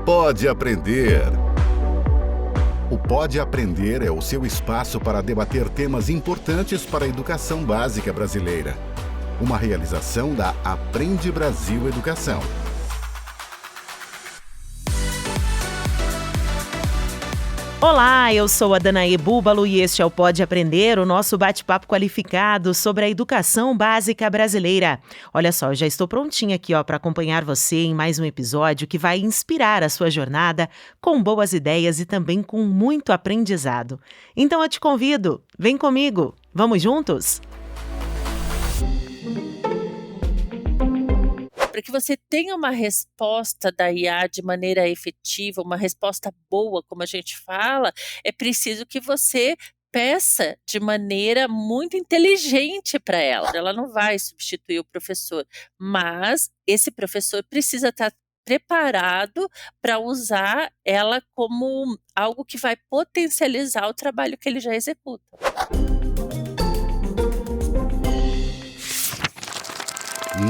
Pode Aprender. O Pode Aprender é o seu espaço para debater temas importantes para a educação básica brasileira. Uma realização da Aprende Brasil Educação. Olá, eu sou a Danaê Búbalo e este é o Pode Aprender, o nosso bate-papo qualificado sobre a educação básica brasileira. Olha só, eu já estou prontinha aqui para acompanhar você em mais um episódio que vai inspirar a sua jornada com boas ideias e também com muito aprendizado. Então eu te convido, vem comigo, vamos juntos? Para que você tenha uma resposta da IA de maneira efetiva, uma resposta boa, como a gente fala, é preciso que você peça de maneira muito inteligente para ela. Ela não vai substituir o professor, mas esse professor precisa estar preparado para usar ela como algo que vai potencializar o trabalho que ele já executa.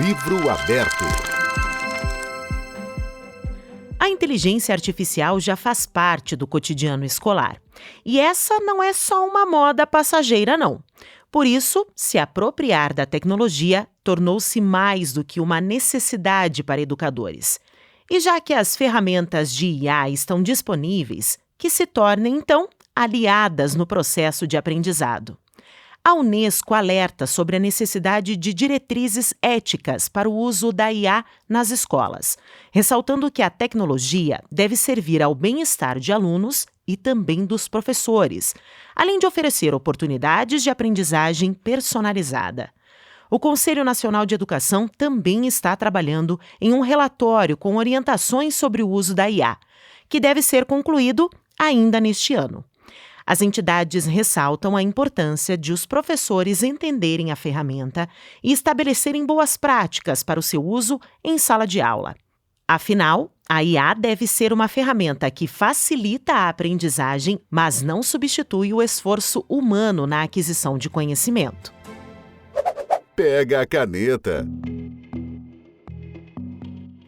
Livro aberto. A inteligência artificial já faz parte do cotidiano escolar. E essa não é só uma moda passageira, não. Por isso, se apropriar da tecnologia tornou-se mais do que uma necessidade para educadores. E já que as ferramentas de IA estão disponíveis, que se tornem, então, aliadas no processo de aprendizado. A Unesco alerta sobre a necessidade de diretrizes éticas para o uso da IA nas escolas, ressaltando que a tecnologia deve servir ao bem-estar de alunos e também dos professores, além de oferecer oportunidades de aprendizagem personalizada. O Conselho Nacional de Educação também está trabalhando em um relatório com orientações sobre o uso da IA, que deve ser concluído ainda neste ano. As entidades ressaltam a importância de os professores entenderem a ferramenta e estabelecerem boas práticas para o seu uso em sala de aula. Afinal, a IA deve ser uma ferramenta que facilita a aprendizagem, mas não substitui o esforço humano na aquisição de conhecimento. Pega a caneta.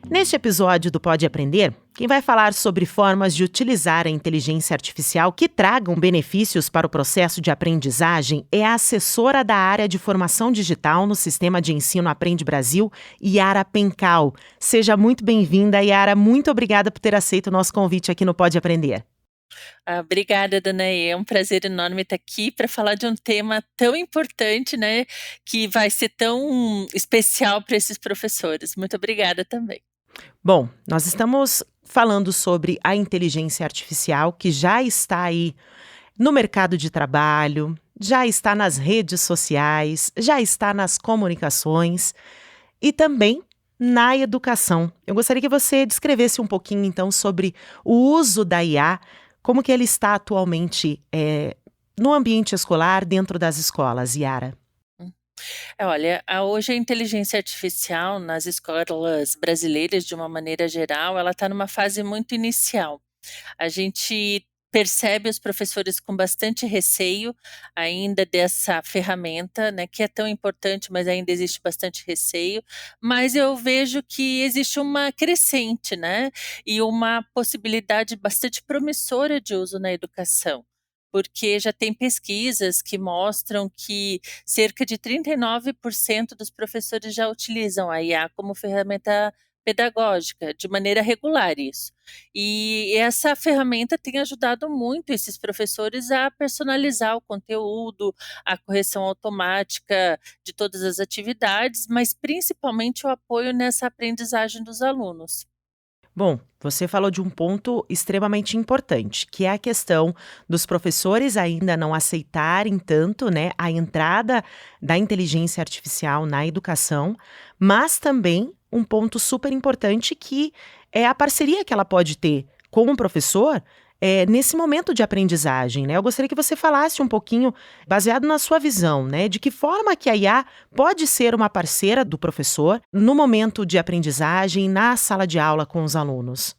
Neste episódio do Pode Aprender, quem vai falar sobre formas de utilizar a inteligência artificial que tragam benefícios para o processo de aprendizagem é a assessora da área de formação digital no Sistema de Ensino Aprende Brasil, Yara Pencal. Seja muito bem-vinda, Yara. Muito obrigada por ter aceito o nosso convite aqui no Pode Aprender. Obrigada, Danaê. É um prazer enorme estar aqui para falar de um tema tão importante, né, que vai ser tão especial para esses professores. Muito obrigada também. Bom, nós estamos falando sobre a inteligência artificial que já está aí no mercado de trabalho, já está nas redes sociais, já está nas comunicações e também na educação. Eu gostaria que você descrevesse um pouquinho, então, sobre o uso da IA, como que ele está atualmente no ambiente escolar, dentro das escolas, Yara. Olha, hoje a inteligência artificial nas escolas brasileiras, de uma maneira geral, ela está numa fase muito inicial. A gente percebe os professores com bastante receio ainda dessa ferramenta, né, que é tão importante, mas ainda existe bastante receio. Mas eu vejo que existe uma crescente, né, e uma possibilidade bastante promissora de uso na educação. Porque já tem pesquisas que mostram que cerca de 39% dos professores já utilizam a IA como ferramenta pedagógica, de maneira regular isso. E essa ferramenta tem ajudado muito esses professores a personalizar o conteúdo, a correção automática de todas as atividades, mas principalmente o apoio nessa aprendizagem dos alunos. Bom, você falou de um ponto extremamente importante, que é a questão dos professores ainda não aceitarem tanto, né, a entrada da inteligência artificial na educação, mas também um ponto super importante que é a parceria que ela pode ter com o professor nesse momento de aprendizagem, né? Eu gostaria que você falasse um pouquinho, baseado na sua visão, né, de que forma que a IA pode ser uma parceira do professor no momento de aprendizagem, na sala de aula com os alunos.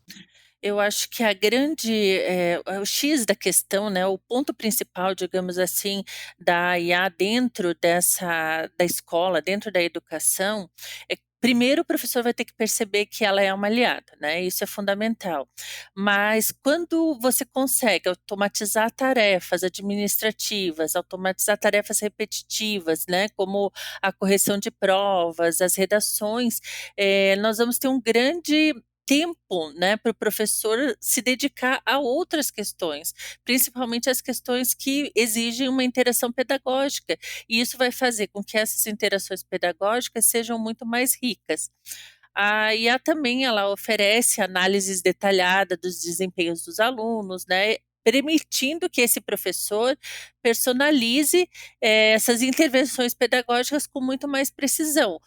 Eu acho que o X da questão, né, o ponto principal, digamos assim, da IA dentro da escola, dentro da educação, é primeiro o professor vai ter que perceber que ela é uma aliada, né, isso é fundamental. Mas quando você consegue automatizar tarefas administrativas, automatizar tarefas repetitivas, né, como a correção de provas, as redações, nós vamos ter um grande tempo, né, para o professor se dedicar a outras questões, principalmente as questões que exigem uma interação pedagógica, e isso vai fazer com que essas interações pedagógicas sejam muito mais ricas. A IA também ela oferece análises detalhadas dos desempenhos dos alunos, né, permitindo que esse professor personalize, essas intervenções pedagógicas com muito mais precisão.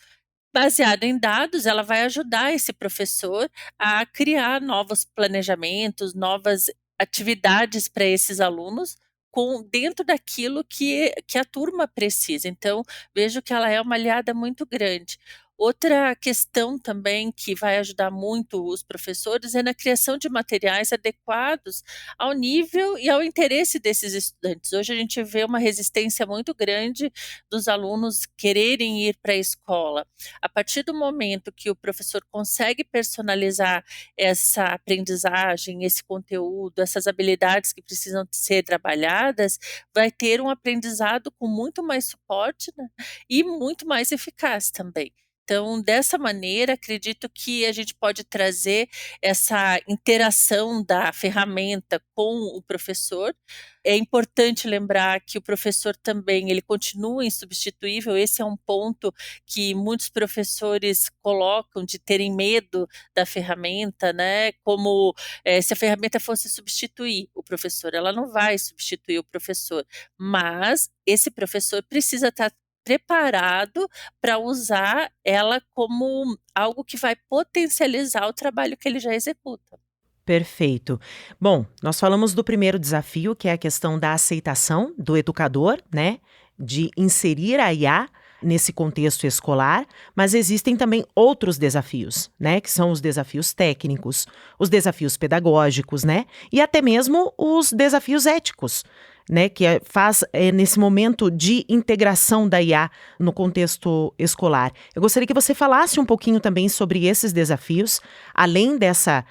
Baseado em dados, ela vai ajudar esse professor a criar novos planejamentos, novas atividades para esses alunos, com dentro daquilo que a turma precisa. Então, vejo que ela é uma aliada muito grande. Outra questão também que vai ajudar muito os professores é na criação de materiais adequados ao nível e ao interesse desses estudantes. Hoje a gente vê uma resistência muito grande dos alunos quererem ir para a escola. A partir do momento que o professor consegue personalizar essa aprendizagem, esse conteúdo, essas habilidades que precisam ser trabalhadas, vai ter um aprendizado com muito mais suporte, né, e muito mais eficaz também. Então, dessa maneira, acredito que a gente pode trazer essa interação da ferramenta com o professor. É importante lembrar que o professor também, ele continua insubstituível, esse é um ponto que muitos professores colocam de terem medo da ferramenta, né, como, se a ferramenta fosse substituir o professor, ela não vai substituir o professor, mas esse professor precisa estar preparado para usar ela como algo que vai potencializar o trabalho que ele já executa. Perfeito. Bom, nós falamos do primeiro desafio, que é a questão da aceitação do educador, né, de inserir a IA nesse contexto escolar, mas existem também outros desafios, né, que são os desafios técnicos, os desafios pedagógicos, né, e até mesmo os desafios éticos, né, que faz nesse momento de integração da IA no contexto escolar. Eu gostaria que você falasse um pouquinho também sobre esses desafios, além dessa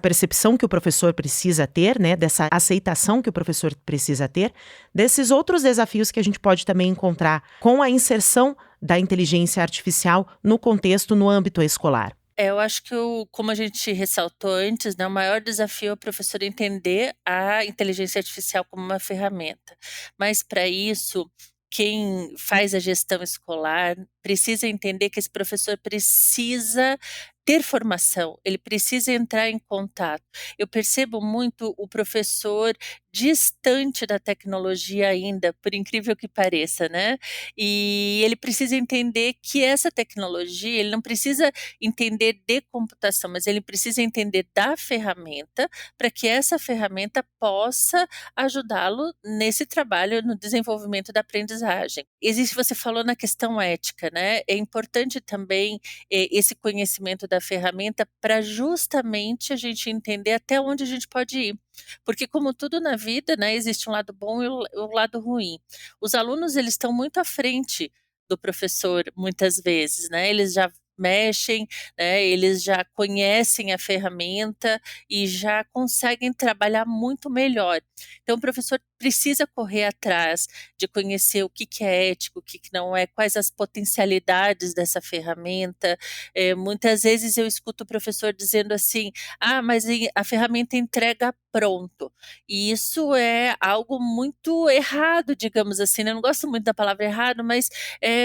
percepção que o professor precisa ter, né, dessa aceitação que o professor precisa ter, desses outros desafios que a gente pode também encontrar com a inserção da inteligência artificial no contexto, no âmbito escolar. Eu acho que como a gente ressaltou antes, né, o maior desafio é o professor entender a inteligência artificial como uma ferramenta. Mas para isso, quem faz a gestão escolar precisa entender que esse professor precisa ter formação, ele precisa entrar em contato. Eu percebo muito o professor distante da tecnologia ainda, por incrível que pareça, né? E ele precisa entender que essa tecnologia, ele não precisa entender de computação, mas ele precisa entender da ferramenta para que essa ferramenta possa ajudá-lo nesse trabalho, no desenvolvimento da aprendizagem. Existe, você falou na questão ética, né? É importante também esse conhecimento da ferramenta para justamente a gente entender até onde a gente pode ir. Porque como tudo na vida, né, existe um lado bom e o lado ruim. Os alunos, eles estão muito à frente do professor muitas vezes, né, eles já mexem, né, eles já conhecem a ferramenta e já conseguem trabalhar muito melhor. Então o professor precisa correr atrás de conhecer o que que é ético, o que que não é, quais as potencialidades dessa ferramenta. Muitas vezes eu escuto o professor dizendo assim: "Ah, mas a ferramenta entrega pronto". E isso é algo muito errado, digamos assim, né, eu não gosto muito da palavra errado, mas,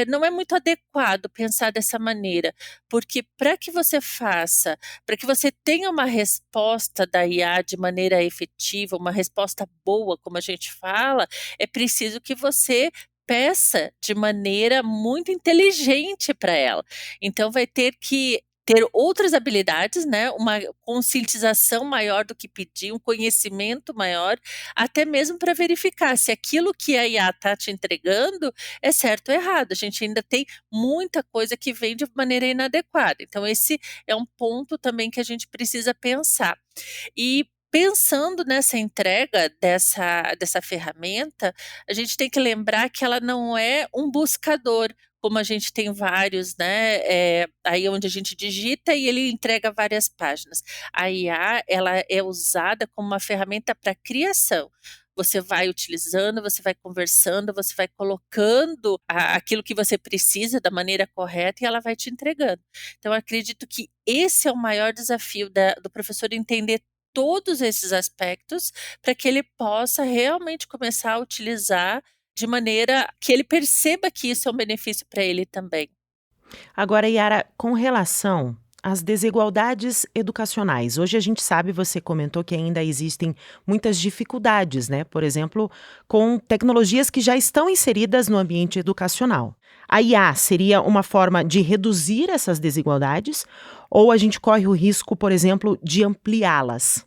não é muito adequado pensar dessa maneira, porque para que você tenha uma resposta da IA de maneira efetiva, uma resposta boa, como a gente fala, é preciso que você peça de maneira muito inteligente para ela. Então vai ter que ter outras habilidades, né, uma conscientização maior do que pedir, um conhecimento maior, até mesmo para verificar se aquilo que a IA está te entregando é certo ou errado. A gente ainda tem muita coisa que vem de maneira inadequada. Então esse é um ponto também que a gente precisa pensar. E pensando nessa entrega dessa ferramenta, a gente tem que lembrar que ela não é um buscador, como a gente tem vários, né, aí onde a gente digita e ele entrega várias páginas. A IA, ela é usada como uma ferramenta para criação. Você vai utilizando, você vai conversando, você vai colocando aquilo que você precisa da maneira correta e ela vai te entregando. Então, eu acredito que esse é o maior desafio do professor entender todos esses aspectos para que ele possa realmente começar a utilizar de maneira que ele perceba que isso é um benefício para ele também. Agora, Yara, com relação às desigualdades educacionais, hoje a gente sabe, você comentou que ainda existem muitas dificuldades, né? Por exemplo, com tecnologias que já estão inseridas no ambiente educacional. A IA seria uma forma de reduzir essas desigualdades ou a gente corre o risco, por exemplo, de ampliá-las?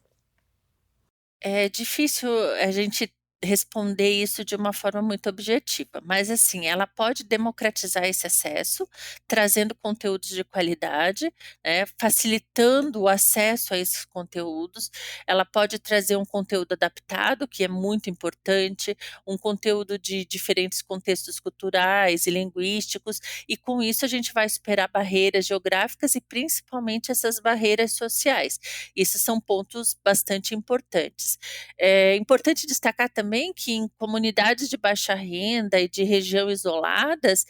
É difícil a gente responder isso de uma forma muito objetiva, mas assim, ela pode democratizar esse acesso, trazendo conteúdos de qualidade, né, facilitando o acesso a esses conteúdos. Ela pode trazer um conteúdo adaptado, que é muito importante, um conteúdo de diferentes contextos culturais e linguísticos, e com isso a gente vai superar barreiras geográficas e principalmente essas barreiras sociais. Esses são pontos bastante importantes. É importante destacar também que em comunidades de baixa renda e de região isoladas,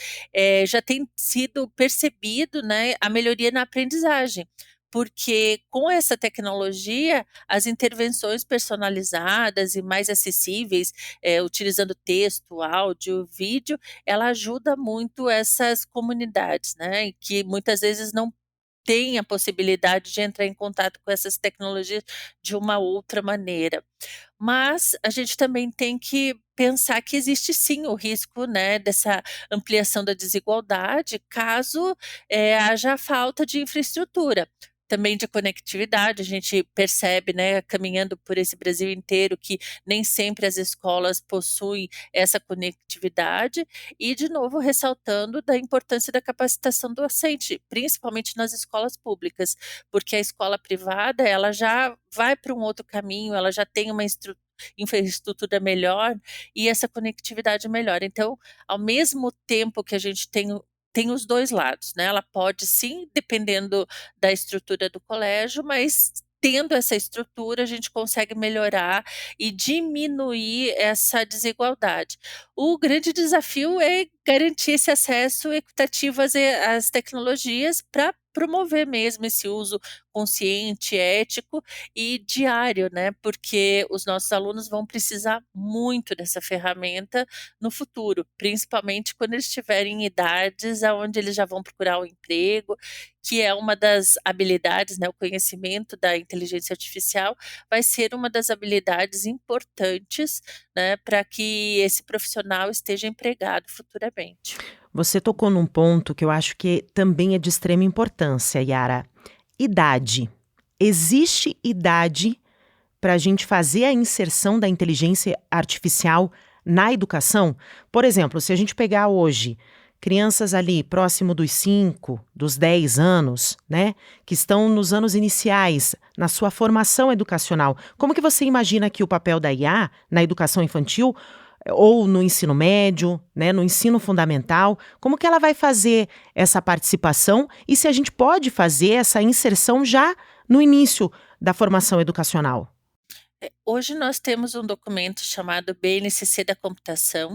já tem sido percebido, né, a melhoria na aprendizagem, porque com essa tecnologia, as intervenções personalizadas e mais acessíveis, utilizando texto, áudio, vídeo, ela ajuda muito essas comunidades, né, e que muitas vezes não têm a possibilidade de entrar em contato com essas tecnologias de uma outra maneira. Mas a gente também tem que pensar que existe sim o risco, né, dessa ampliação da desigualdade, caso, haja falta de infraestrutura. Também de conectividade, a gente percebe, né, caminhando por esse Brasil inteiro, que nem sempre as escolas possuem essa conectividade, e de novo ressaltando da importância da capacitação docente, principalmente nas escolas públicas, porque a escola privada, ela já vai para um outro caminho, ela já tem uma infraestrutura melhor e essa conectividade melhor. Então, ao mesmo tempo que a gente tem os 2 lados, né, ela pode sim, dependendo da estrutura do colégio, mas tendo essa estrutura, a gente consegue melhorar e diminuir essa desigualdade. O grande desafio é garantir esse acesso equitativo às tecnologias para promover mesmo esse uso consciente, ético e diário, né, porque os nossos alunos vão precisar muito dessa ferramenta no futuro, principalmente quando eles estiverem em idades aonde eles já vão procurar um emprego, que é uma das habilidades, né, o conhecimento da inteligência artificial vai ser uma das habilidades importantes, né, para que esse profissional esteja empregado futuramente. Você tocou num ponto que eu acho que também é de extrema importância, Yara. Idade. Existe idade para a gente fazer a inserção da inteligência artificial na educação? Por exemplo, se a gente pegar hoje crianças ali próximo dos 5, dos 10 anos, né, que estão nos anos iniciais, na sua formação educacional, como que você imagina que o papel da IA na educação infantil ou no ensino médio, né, no ensino fundamental, como que ela vai fazer essa participação e se a gente pode fazer essa inserção já no início da formação educacional? Hoje nós temos um documento chamado BNCC da computação,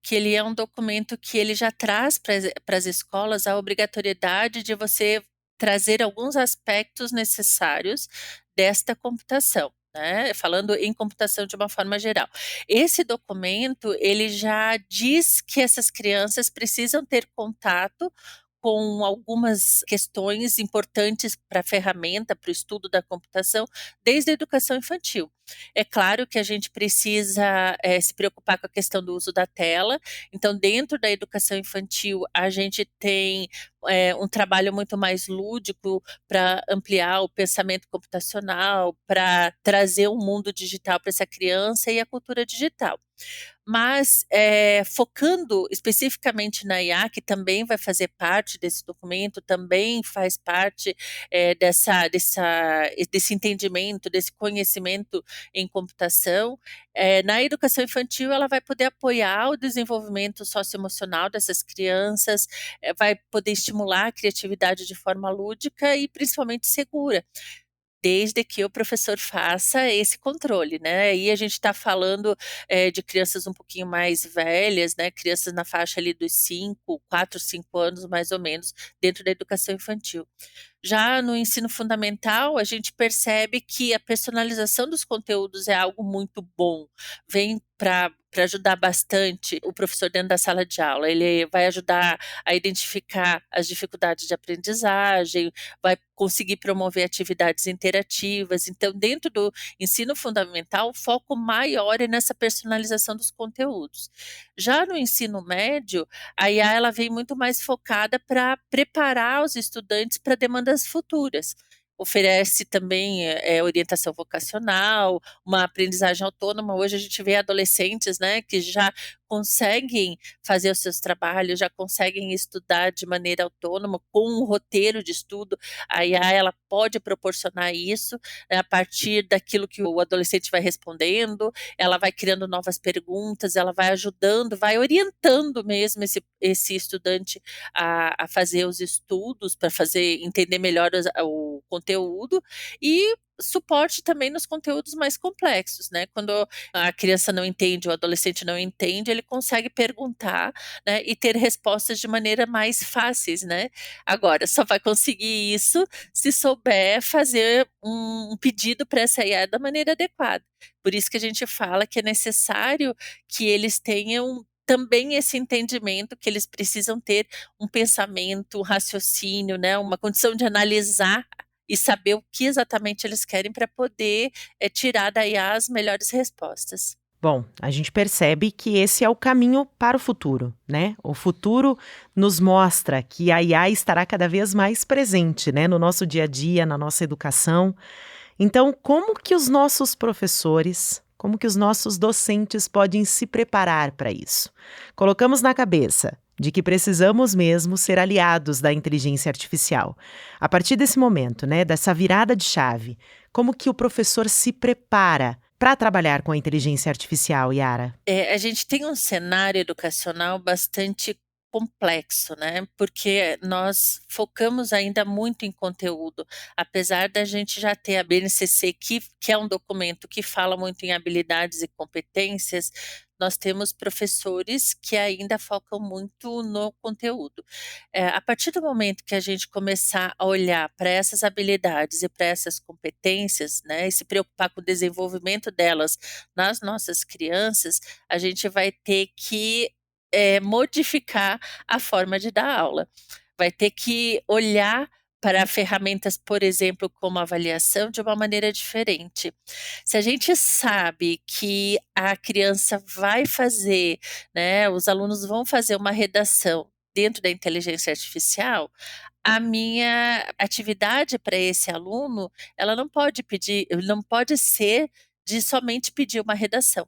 que ele é um documento que ele já traz para as escolas a obrigatoriedade de você trazer alguns aspectos necessários desta computação, né, falando em computação de uma forma geral. Esse documento, ele já diz que essas crianças precisam ter contato com algumas questões importantes para a ferramenta, para o estudo da computação, desde a educação infantil. É claro que a gente precisa, se preocupar com a questão do uso da tela, então dentro da educação infantil a gente tem, um trabalho muito mais lúdico para ampliar o pensamento computacional, para trazer um mundo digital para essa criança e a cultura digital. Mas, focando especificamente na IA, que também vai fazer parte desse documento, também faz parte, desse entendimento, desse conhecimento em computação. Na educação infantil, ela vai poder apoiar o desenvolvimento socioemocional dessas crianças, vai poder estimular a criatividade de forma lúdica e principalmente segura. Desde que o professor faça esse controle, né. Aí a gente está falando, de crianças um pouquinho mais velhas, né, crianças na faixa ali dos 5, 4, 5 anos mais ou menos, dentro da educação infantil. Já no ensino fundamental, a gente percebe que a personalização dos conteúdos é algo muito bom, vem para ajudar bastante o professor dentro da sala de aula. Ele vai ajudar a identificar as dificuldades de aprendizagem, vai conseguir promover atividades interativas. Então, dentro do ensino fundamental, o foco maior é nessa personalização dos conteúdos. Já no ensino médio, a IA ela vem muito mais focada para preparar os estudantes para demandas futuras. Oferece também, orientação vocacional, uma aprendizagem autônoma. Hoje a gente vê adolescentes, né, que já conseguem fazer os seus trabalhos, já conseguem estudar de maneira autônoma, com um roteiro de estudo. A IA ela pode proporcionar isso, né, a partir daquilo que o adolescente vai respondendo, ela vai criando novas perguntas, ela vai ajudando, vai orientando mesmo esse estudante a fazer os estudos, para fazer entender melhor o conteúdo, e suporte também nos conteúdos mais complexos, né, quando a criança não entende, o adolescente não entende, ele consegue perguntar, né, e ter respostas de maneira mais fáceis, né. Agora, só vai conseguir isso se souber fazer um pedido para essa IA da maneira adequada. Por isso que a gente fala que é necessário que eles tenham também esse entendimento que eles precisam ter um pensamento, um raciocínio, né, uma condição de analisar e saber o que exatamente eles querem para poder, tirar da IA as melhores respostas. Bom, a gente percebe que esse é o caminho para o futuro, né? O futuro nos mostra que a IA estará cada vez mais presente, né, no nosso dia a dia, na nossa educação. Então, como que os nossos professores, como que os nossos docentes podem se preparar para isso? Colocamos na cabeça de que precisamos mesmo ser aliados da inteligência artificial. A partir desse momento, né, dessa virada de chave, como que o professor se prepara para trabalhar com a inteligência artificial, Yara? A gente tem um cenário educacional bastante complexo, né, porque nós focamos ainda muito em conteúdo, apesar da gente já ter a BNCC que é um documento que fala muito em habilidades e competências, nós temos professores que ainda focam muito no conteúdo. A partir do momento que a gente começar a olhar para essas habilidades e para essas competências, né, e se preocupar com o desenvolvimento delas nas nossas crianças, a gente vai ter que, modificar a forma de dar aula. Vai ter que olhar para ferramentas, por exemplo, como avaliação, de uma maneira diferente. Se a gente sabe que a criança vai fazer, né, os alunos vão fazer uma redação dentro da inteligência artificial, a minha atividade para esse aluno, ela não pode ser de somente pedir uma redação.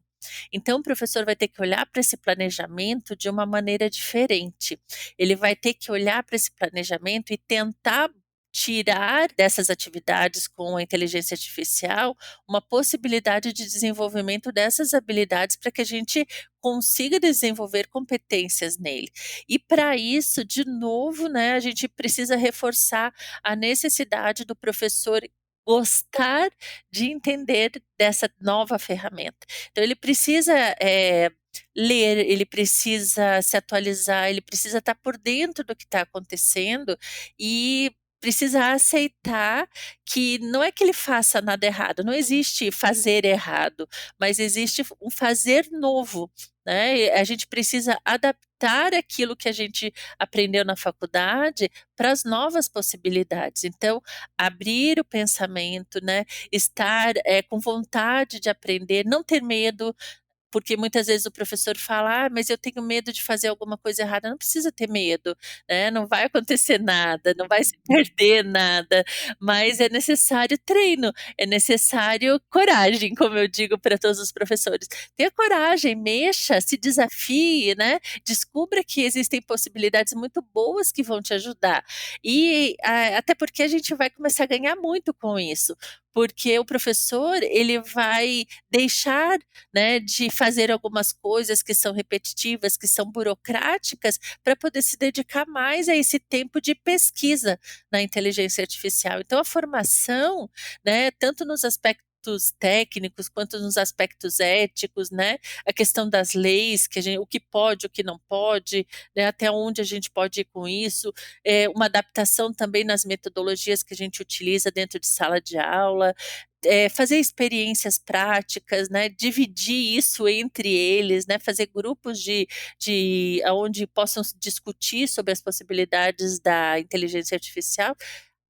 Então o professor vai ter que olhar para esse planejamento de uma maneira diferente. Ele vai ter que olhar para esse planejamento e tentar tirar dessas atividades com a inteligência artificial uma possibilidade de desenvolvimento dessas habilidades para que a gente consiga desenvolver competências nele. E para isso, de novo, né, a gente precisa reforçar a necessidade do professor gostar de entender dessa nova ferramenta. Então ele precisa, ler, ele precisa se atualizar, ele precisa estar por dentro do que está acontecendo e precisa aceitar que não é que ele faça nada errado, não existe fazer errado, mas existe um fazer novo, né, e a gente precisa adaptar aquilo que a gente aprendeu na faculdade para as novas possibilidades. Então, abrir o pensamento, né, estar, com vontade de aprender, não ter medo, porque muitas vezes o professor fala: "Ah, mas eu tenho medo de fazer alguma coisa errada", não precisa ter medo, né, não vai acontecer nada, não vai se perder nada, mas é necessário treino, é necessário coragem, como eu digo para todos os professores. Tenha coragem, mexa, se desafie, né, descubra que existem possibilidades muito boas que vão te ajudar. E, até porque a gente vai começar a ganhar muito com isso, porque o professor ele vai deixar, né, de fazer algumas coisas que são repetitivas, que são burocráticas, para poder se dedicar mais a esse tempo de pesquisa na inteligência artificial. Então a formação, né, tanto nos aspectos técnicos quanto nos aspectos éticos, né, a questão das leis, o que pode, o que não pode, né, até onde a gente pode ir com isso, uma adaptação também nas metodologias que a gente utiliza dentro de sala de aula, fazer experiências práticas, né, dividir isso entre eles, né, fazer grupos onde possam discutir sobre as possibilidades da inteligência artificial.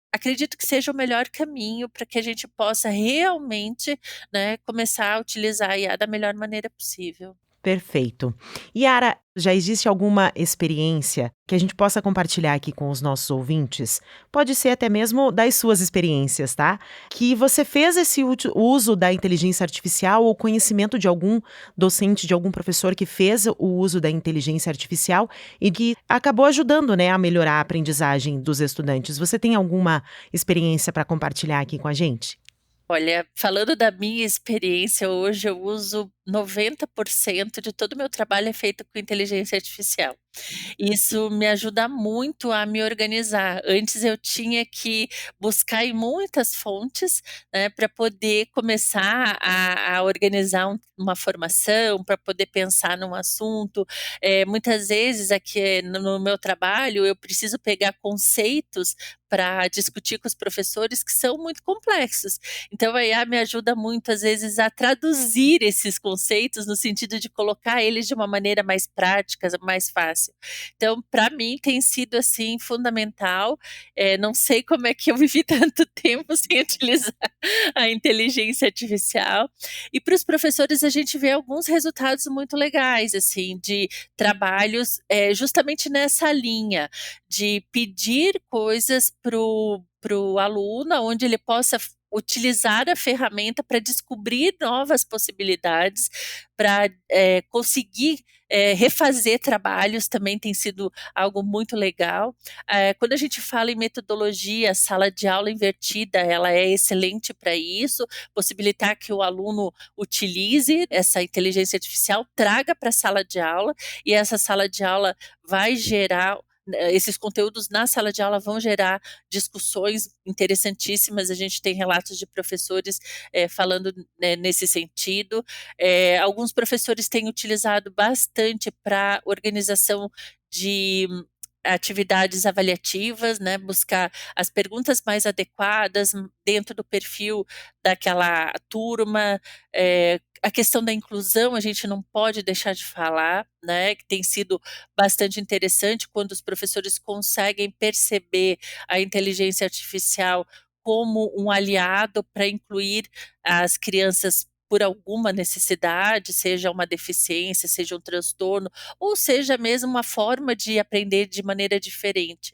Acredito que seja o melhor caminho para que a gente possa realmente, né, começar a utilizar a IA da melhor maneira possível. Perfeito. Yara, já existe alguma experiência que a gente possa compartilhar aqui com os nossos ouvintes? Pode ser até mesmo das suas experiências, tá? Que você fez esse uso da inteligência artificial ou conhecimento de algum docente, de algum professor que fez o uso da inteligência artificial e que acabou ajudando, né, a melhorar a aprendizagem dos estudantes. Você tem alguma experiência para compartilhar aqui com a gente? Olha, falando da minha experiência, hoje eu uso 90% de todo o meu trabalho é feito com inteligência artificial. Isso me ajuda muito a me organizar. Antes eu tinha que buscar em muitas fontes, né, para poder começar a organizar uma formação, para poder pensar num assunto. Muitas vezes aqui no meu trabalho eu preciso pegar conceitos para discutir com os professores que são muito complexos. Então a IA me ajuda muito, às vezes, a traduzir esses conceitos no sentido de colocar eles de uma maneira mais prática, mais fácil. Então, para mim tem sido, assim, fundamental, não sei como é que eu vivi tanto tempo sem utilizar a inteligência artificial. E para os professores a gente vê alguns resultados muito legais, assim, de trabalhos, justamente nessa linha, de pedir coisas para o aluno, onde ele possa utilizar a ferramenta para descobrir novas possibilidades, para conseguir refazer trabalhos também tem sido algo muito legal. Quando a gente fala em metodologia, sala de aula invertida, ela é excelente para isso, possibilitar que o aluno utilize essa inteligência artificial, traga para a sala de aula, e essa sala de aula vai gerar esses conteúdos na sala de aula vão gerar discussões interessantíssimas. A gente tem relatos de professores falando, né, nesse sentido. Alguns professores têm utilizado bastante para organização de atividades avaliativas, né, buscar as perguntas mais adequadas dentro do perfil daquela turma. A questão da inclusão a gente não pode deixar de falar, né, que tem sido bastante interessante quando os professores conseguem perceber a inteligência artificial como um aliado para incluir as crianças por alguma necessidade, seja uma deficiência, seja um transtorno, ou seja mesmo uma forma de aprender de maneira diferente.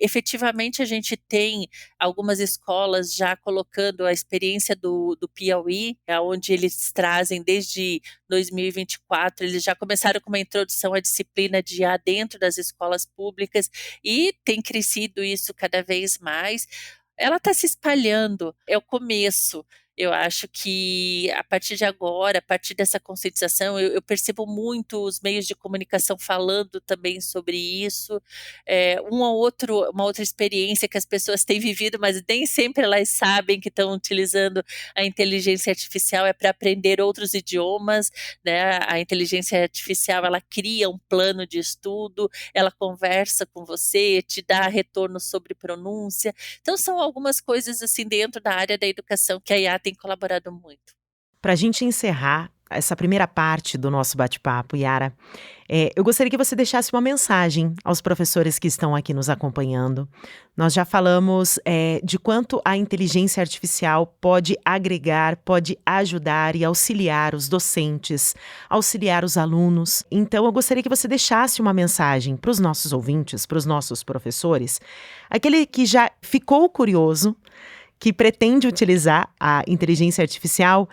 Efetivamente a gente tem algumas escolas já colocando a experiência do Piauí, onde eles trazem desde 2024, eles já começaram com uma introdução à disciplina de IA dentro das escolas públicas e tem crescido isso cada vez mais. Ela está se espalhando, é o começo. Eu acho que a partir de agora, a partir dessa conscientização, eu percebo muito os meios de comunicação falando também sobre isso. Uma outra experiência que as pessoas têm vivido, mas nem sempre elas sabem que estão utilizando a inteligência artificial é para aprender outros idiomas, né? A inteligência artificial, ela cria um plano de estudo, ela conversa com você, te dá retorno sobre pronúncia. Então são algumas coisas assim dentro da área da educação que a IA tem colaborado muito. Para a gente encerrar essa primeira parte do nosso bate-papo, Yara, eu gostaria que você deixasse uma mensagem aos professores que estão aqui nos acompanhando. Nós já falamos de quanto a inteligência artificial pode agregar, pode ajudar e auxiliar os docentes, auxiliar os alunos. Então, eu gostaria que você deixasse uma mensagem para os nossos ouvintes, para os nossos professores, aquele que já ficou curioso, que pretende utilizar a inteligência artificial,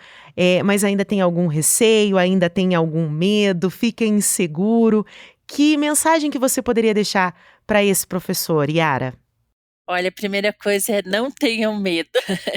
mas ainda tem algum receio, ainda tem algum medo, fica inseguro. Que mensagem que você poderia deixar para esse professor, Yara? Olha, a primeira coisa é não tenham medo.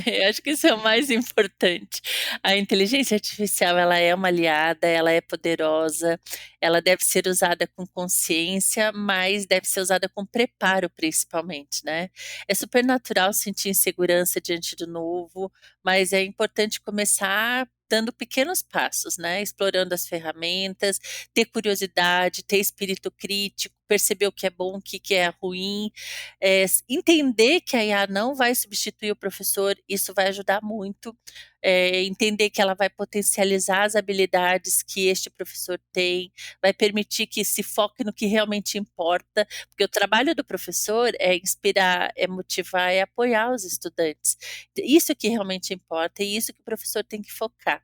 Eu acho que isso é o mais importante. A inteligência artificial, ela é uma aliada, ela é poderosa, ela deve ser usada com consciência, mas deve ser usada com preparo, principalmente, né? É super natural sentir insegurança diante do novo, mas é importante começar dando pequenos passos, né? Explorando as ferramentas, ter curiosidade, ter espírito crítico, perceber o que é bom, o que é ruim, entender que a IA não vai substituir o professor, isso vai ajudar muito. Entender que ela vai potencializar as habilidades que este professor tem, vai permitir que se foque no que realmente importa, porque o trabalho do professor é inspirar, é motivar, é apoiar os estudantes. Isso que realmente importa e isso que o professor tem que focar.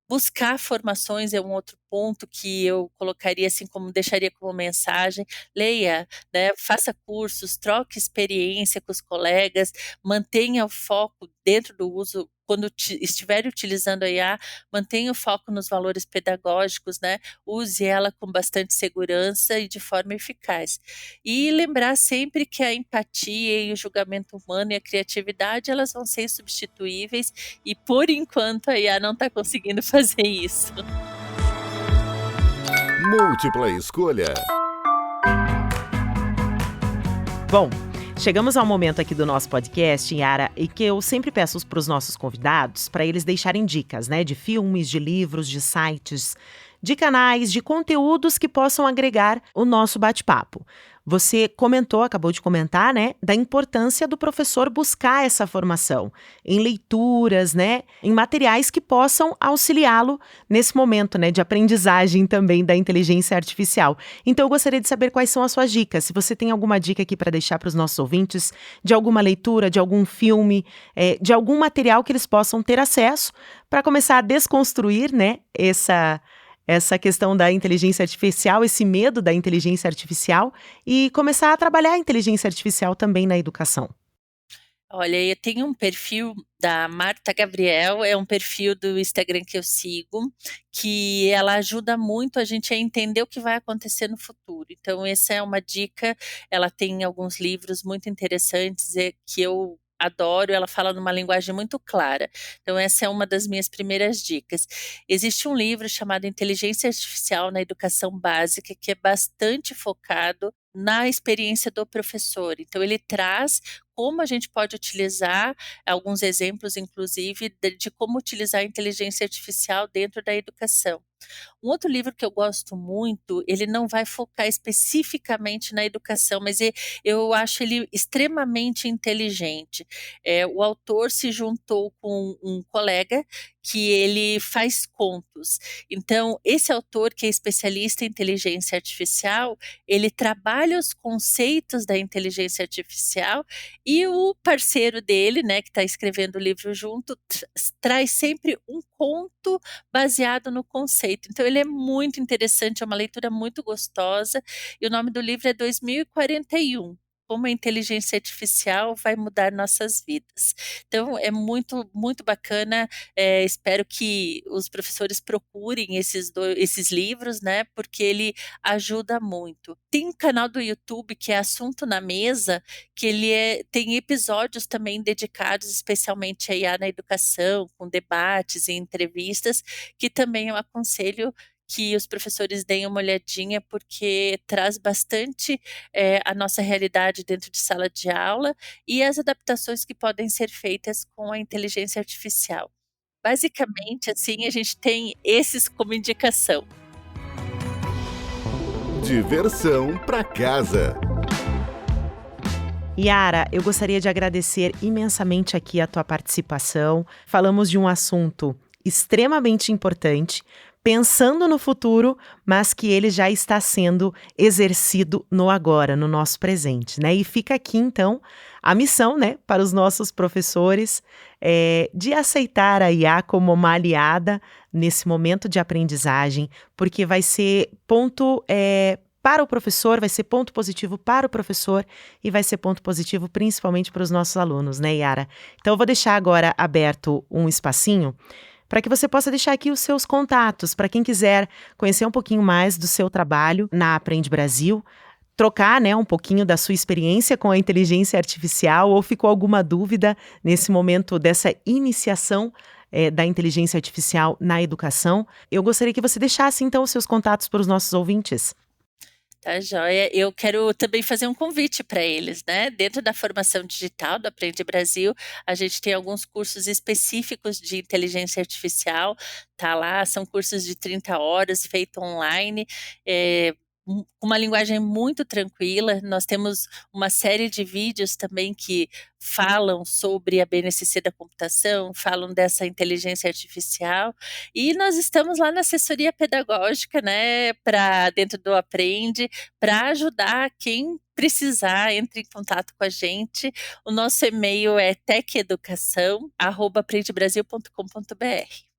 Buscar formações é um outro ponto que eu colocaria assim como deixaria como mensagem, leia, né, faça cursos, troque experiência com os colegas, mantenha o foco dentro do uso, quando estiver utilizando a IA, mantenha o foco nos valores pedagógicos, né, use ela com bastante segurança e de forma eficaz. E lembrar sempre que a empatia e o julgamento humano e a criatividade, elas vão ser insubstituíveis e por enquanto a IA não está conseguindo fazer isso. Múltipla escolha. Bom, chegamos ao momento aqui do nosso podcast, Yara, e que eu sempre peço para os nossos convidados para eles deixarem dicas, né, de filmes, de livros, de sites, de canais, de conteúdos que possam agregar o nosso bate-papo. Você acabou de comentar, né, da importância do professor buscar essa formação em leituras, né, em materiais que possam auxiliá-lo nesse momento, né, de aprendizagem também da inteligência artificial. Então, eu gostaria de saber quais são as suas dicas. Se você tem alguma dica aqui para deixar para os nossos ouvintes, de alguma leitura, de algum filme, de algum material que eles possam ter acesso para começar a desconstruir, né, essa questão da inteligência artificial, esse medo da inteligência artificial e começar a trabalhar a inteligência artificial também na educação. Olha, eu tenho um perfil da Marta Gabriel, é um perfil do Instagram que eu sigo, que ela ajuda muito a gente a entender o que vai acontecer no futuro. Então, essa é uma dica, ela tem alguns livros muito interessantes que eu adoro, ela fala numa linguagem muito clara. Então, essa é uma das minhas primeiras dicas. Existe um livro chamado Inteligência Artificial na Educação Básica, que é bastante focado na experiência do professor. Então, ele traz como a gente pode utilizar, alguns exemplos, inclusive, de como utilizar a inteligência artificial dentro da educação. Um outro livro que eu gosto muito, ele não vai focar especificamente na educação, mas eu acho ele extremamente inteligente. O autor se juntou com um colega que ele faz contos. Então, esse autor, que é especialista em inteligência artificial, ele trabalha os conceitos da inteligência artificial e o parceiro dele, né, que está escrevendo o livro junto, traz sempre um conto baseado no conceito. Então, ele é muito interessante, é uma leitura muito gostosa, e o nome do livro é 2041. Como a inteligência artificial vai mudar nossas vidas. Então, é muito, muito bacana. Espero que os professores procurem esses livros, né? Porque ele ajuda muito. Tem um canal do YouTube que é Assunto na Mesa, que tem episódios também dedicados especialmente a IA na educação, com debates e entrevistas, que também eu aconselho que os professores deem uma olhadinha, porque traz bastante a nossa realidade dentro de sala de aula e as adaptações que podem ser feitas com a inteligência artificial. Basicamente, assim, a gente tem esses como indicação. Diversão para casa. Yara, eu gostaria de agradecer imensamente aqui a tua participação. Falamos de um assunto extremamente importante, pensando no futuro, mas que ele já está sendo exercido no agora, no nosso presente, né? E fica aqui, então, a missão, né, para os nossos professores de aceitar a IA como uma aliada nesse momento de aprendizagem, porque vai ser ponto para o professor, vai ser ponto positivo para o professor e vai ser ponto positivo principalmente para os nossos alunos, né, Yara? Então, eu vou deixar agora aberto um espacinho para que você possa deixar aqui os seus contatos, para quem quiser conhecer um pouquinho mais do seu trabalho na Aprende Brasil. trocar, né, um pouquinho da sua experiência com a inteligência artificial, ou ficou alguma dúvida nesse momento dessa iniciação da inteligência artificial na educação, eu gostaria que você deixasse, então, os seus contatos para os nossos ouvintes. Tá joia. Eu quero também fazer um convite para eles, né? Dentro da formação digital do Aprende Brasil, a gente tem alguns cursos específicos de inteligência artificial, tá lá, são cursos de 30 horas, feito online, com uma linguagem muito tranquila. Nós temos uma série de vídeos também que falam sobre a BNCC da computação, falam dessa inteligência artificial, e nós estamos lá na assessoria pedagógica, né, dentro do Aprende, para ajudar quem precisar, entre em contato com a gente. O nosso e-mail é techeducação@aprendebrasil.com.br.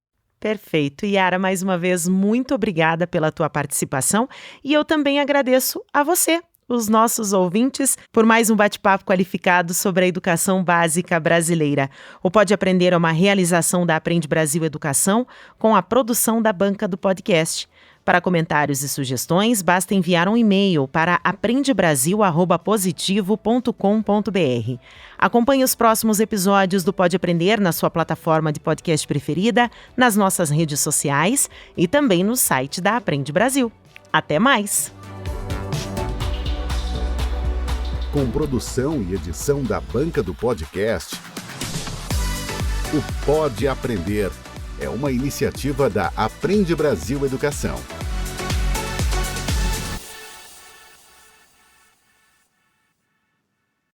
Perfeito. Yara, mais uma vez, muito obrigada pela tua participação, e eu também agradeço a você, os nossos ouvintes, por mais um bate-papo qualificado sobre a educação básica brasileira. O Pode Aprender é uma realização da Aprende Brasil Educação, com a produção da banca do podcast. Para comentários e sugestões, basta enviar um e-mail para aprendebrasil@positivo.com.br. Acompanhe os próximos episódios do Pode Aprender na sua plataforma de podcast preferida, nas nossas redes sociais e também no site da Aprende Brasil. Até mais! Com produção e edição da banca do podcast, o Pode Aprender é uma iniciativa da Aprende Brasil Educação.